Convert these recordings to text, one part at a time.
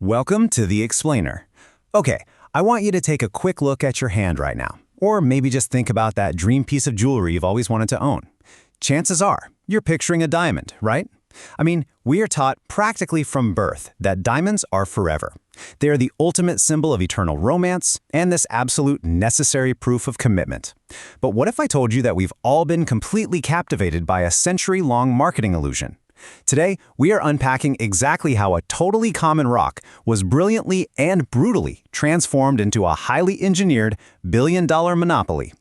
Welcome to The Explainer. Okay, I want you to take a quick look at your hand right now, or maybe just think about that dream piece of jewelry you've always wanted to own. Chances are, you're picturing a diamond, right? I mean, we are taught practically from birth that diamonds are forever. They are the ultimate symbol of eternal romance and this absolute necessary proof of commitment. But what if I told you that we've all been completely captivated by a century-long marketing illusion? Today, we are unpacking exactly how a totally common rock was brilliantly and brutally transformed into a highly engineered billion-dollar monopoly.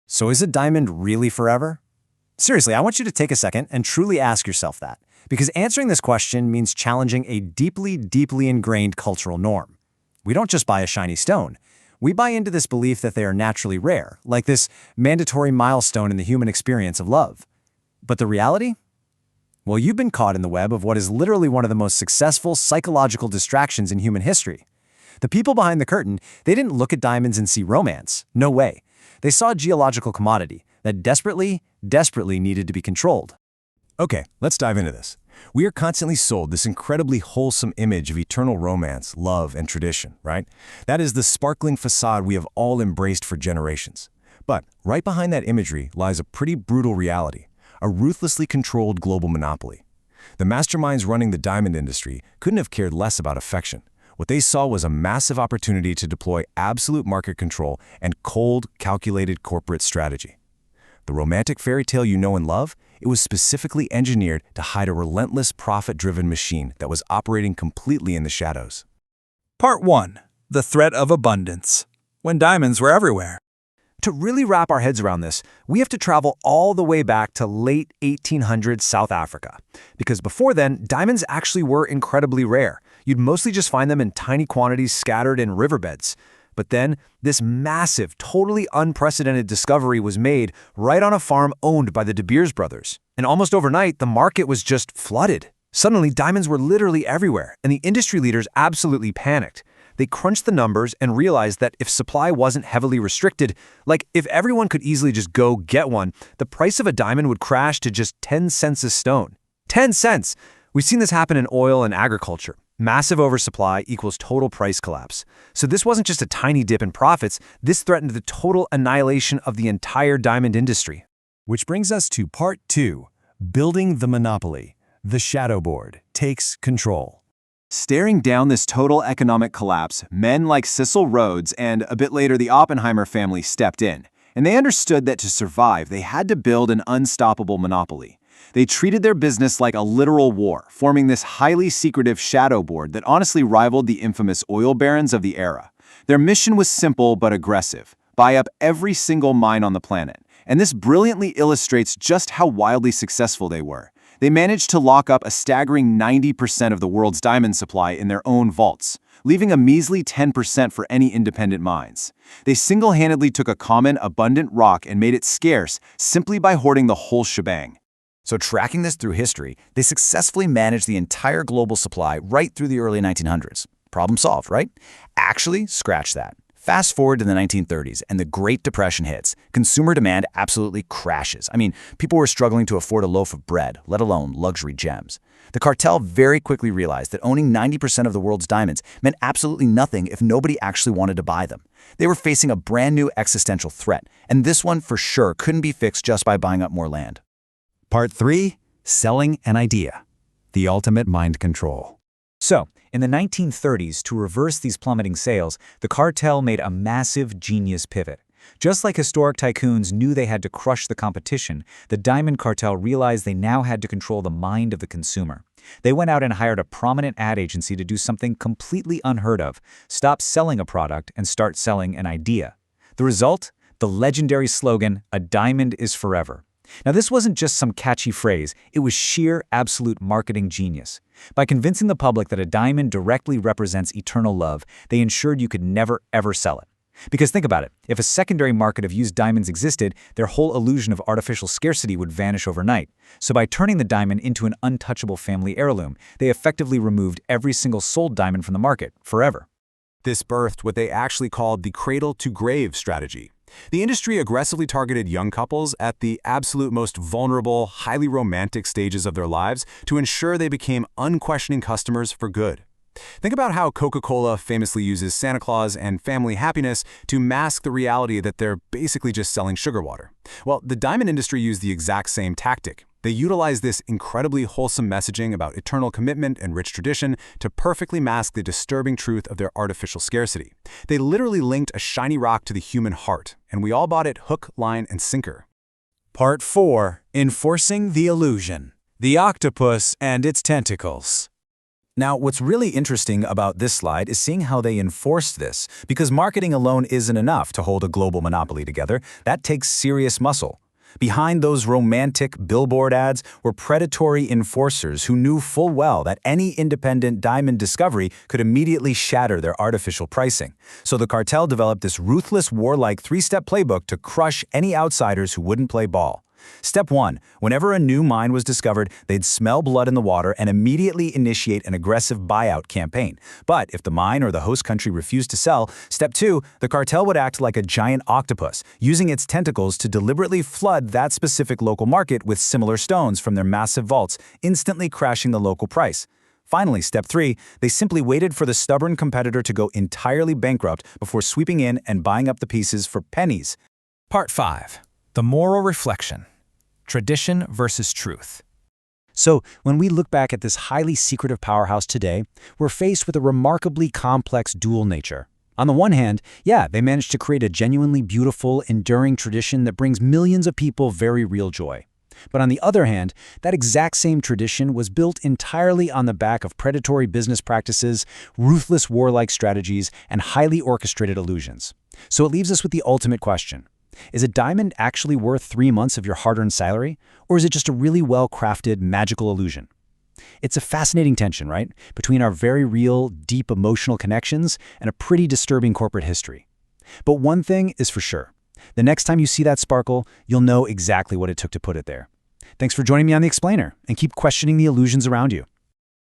So is a diamond really forever? Seriously, I want you to take a second and truly ask yourself that, because answering this question means challenging a deeply, deeply ingrained cultural norm. We don't just buy a shiny stone. We buy into this belief that they are naturally rare, like this mandatory milestone in the human experience of love. But the reality? Well, you've been caught in the web of what is literally one of the most successful psychological distractions in human history. The people behind the curtain, they didn't look at diamonds and see romance. No way. They saw a geological commodity that desperately needed to be controlled. Okay, let's dive into this. We are constantly sold this incredibly wholesome image of eternal romance, love, and tradition, right? That is the sparkling facade we have all embraced for generations. But right behind that imagery lies a pretty brutal reality. A ruthlessly controlled global monopoly. The masterminds running the diamond industry couldn't have cared less about affection. What they saw was a massive opportunity to deploy absolute market control and cold, calculated corporate strategy. The romantic fairy tale you know and love, it was specifically engineered to hide a relentless, profit-driven machine that was operating completely in the shadows. Part 1. The Threat of Abundance. When diamonds were everywhere. To really wrap our heads around this, we have to travel all the way back to late 1800s South Africa. Because before then, diamonds actually were incredibly rare. You'd mostly just find them in tiny quantities scattered in riverbeds. But then, this massive, totally unprecedented discovery was made right on a farm owned by the De Beers brothers. And almost overnight, the market was just flooded. Suddenly, diamonds were literally everywhere, and the industry leaders absolutely panicked. They crunched the numbers and realized that if supply wasn't heavily restricted, like if everyone could easily just go get one, the price of a diamond would crash to just 10 cents a stone. 10 cents! We've seen this happen in oil and agriculture. Massive oversupply equals total price collapse. So this wasn't just a tiny dip in profits, this threatened the total annihilation of the entire diamond industry. Which brings us to Part 2, Building the Monopoly. The Shadow Board takes control. Staring down this total economic collapse, men like Cecil Rhodes and, a bit later, the Oppenheimer family stepped in. And they understood that to survive, they had to build an unstoppable monopoly. They treated their business like a literal war, forming this highly secretive shadow board that honestly rivaled the infamous oil barons of the era. Their mission was simple but aggressive: buy up every single mine on the planet. And this brilliantly illustrates just how wildly successful they were. They managed to lock up a staggering 90% of the world's diamond supply in their own vaults, leaving a measly 10% for any independent mines. They single-handedly took a common, abundant rock and made it scarce simply by hoarding the whole shebang. So tracking this through history, they successfully managed the entire global supply right through the early 1900s. Problem solved, right? Actually, scratch that. Fast forward to the 1930s and the Great Depression hits. Consumer demand absolutely crashes. I mean, people were struggling to afford a loaf of bread, let alone luxury gems. The cartel very quickly realized that owning 90% of the world's diamonds meant absolutely nothing if nobody actually wanted to buy them. They were facing a brand new existential threat, and this one for sure couldn't be fixed just by buying up more land. Part 3, Selling an Idea. The Ultimate Mind Control. So, in the 1930s, to reverse these plummeting sales, the cartel made a massive genius pivot. Just like historic tycoons knew they had to crush the competition, the diamond cartel realized they now had to control the mind of the consumer. They went out and hired a prominent ad agency to do something completely unheard of: stop selling a product and start selling an idea. The result? The legendary slogan, "A diamond is forever." Now, this wasn't just some catchy phrase, it was sheer, absolute marketing genius. By convincing the public that a diamond directly represents eternal love, they ensured you could never, ever sell it. Because think about it, if a secondary market of used diamonds existed, their whole illusion of artificial scarcity would vanish overnight. So by turning the diamond into an untouchable family heirloom, they effectively removed every single sold diamond from the market, forever. This birthed what they actually called the cradle-to-grave strategy. The industry aggressively targeted young couples at the absolute most vulnerable, highly romantic stages of their lives to ensure they became unquestioning customers for good. Think about how Coca-Cola famously uses Santa Claus and family happiness to mask the reality that they're basically just selling sugar water. Well, the diamond industry used the exact same tactic. They utilized this incredibly wholesome messaging about eternal commitment and rich tradition to perfectly mask the disturbing truth of their artificial scarcity. They literally linked a shiny rock to the human heart, and we all bought it hook, line, and sinker. Part 4. Enforcing the illusion. The octopus and its tentacles. Now, what's really interesting about this slide is seeing how they enforced this, because marketing alone isn't enough to hold a global monopoly together. That takes serious muscle. Behind those romantic billboard ads were predatory enforcers who knew full well that any independent diamond discovery could immediately shatter their artificial pricing. So the cartel developed this ruthless, warlike three-step playbook to crush any outsiders who wouldn't play ball. Step 1. Whenever a new mine was discovered, they'd smell blood in the water and immediately initiate an aggressive buyout campaign. But if the mine or the host country refused to sell, Step 2, the cartel would act like a giant octopus, using its tentacles to deliberately flood that specific local market with similar stones from their massive vaults, instantly crashing the local price. Finally, Step 3, they simply waited for the stubborn competitor to go entirely bankrupt before sweeping in and buying up the pieces for pennies. Part 5. The moral reflection. Tradition versus truth. So, when we look back at this highly secretive powerhouse today, we're faced with a remarkably complex dual nature. On the one hand, yeah, they managed to create a genuinely beautiful, enduring tradition that brings millions of people very real joy. But on the other hand, that exact same tradition was built entirely on the back of predatory business practices, ruthless warlike strategies, and highly orchestrated illusions. So it leaves us with the ultimate question. Is a diamond actually worth 3 months of your hard-earned salary, or is it just a really well-crafted, magical illusion? It's a fascinating tension, right, between our very real, deep emotional connections and a pretty disturbing corporate history. But one thing is for sure. The next time you see that sparkle, you'll know exactly what it took to put it there. Thanks for joining me on The Explainer, and keep questioning the illusions around you.